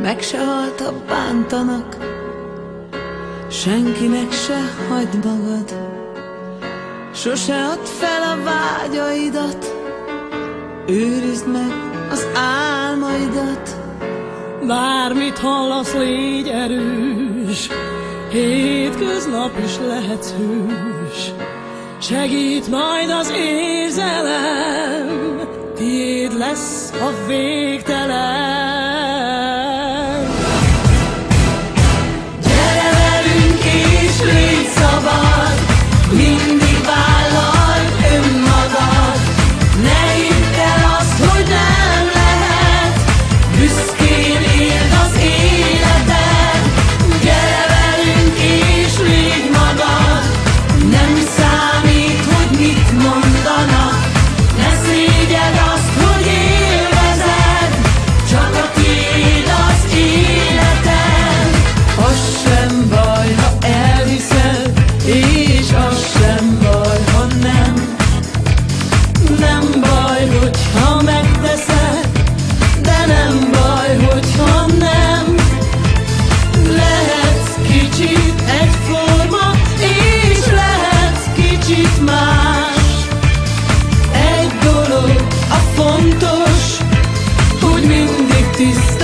meg se haltak, bántanak, senkinek se hagyd magad, sose add fel a vágyaidat, őrizd meg az álmaidat. Bármit hallasz, légy erős, hétköznap is lehetsz hős. Segít majd az érzelem, tiéd lesz a végtelen. Gyere velünk és légy szabad, mindig vállald önmagad, ne hidd el azt, hogy nem lehet, büszkén éld az életed. Gyere velünk és légy magad, nem számít, hogy mit mondanak, ne szégyeld azt, hogy élvezed, csak a tiéd az életed. Az sem baj, ha elhiszed, és az sem baj, ha nem. Nem baj, hogyha megteszed, de nem baj, hogyha nem. Lehetsz kicsit egyforma, és lehetsz kicsit más. Egy dolog a fontos, hogy mindig tiszta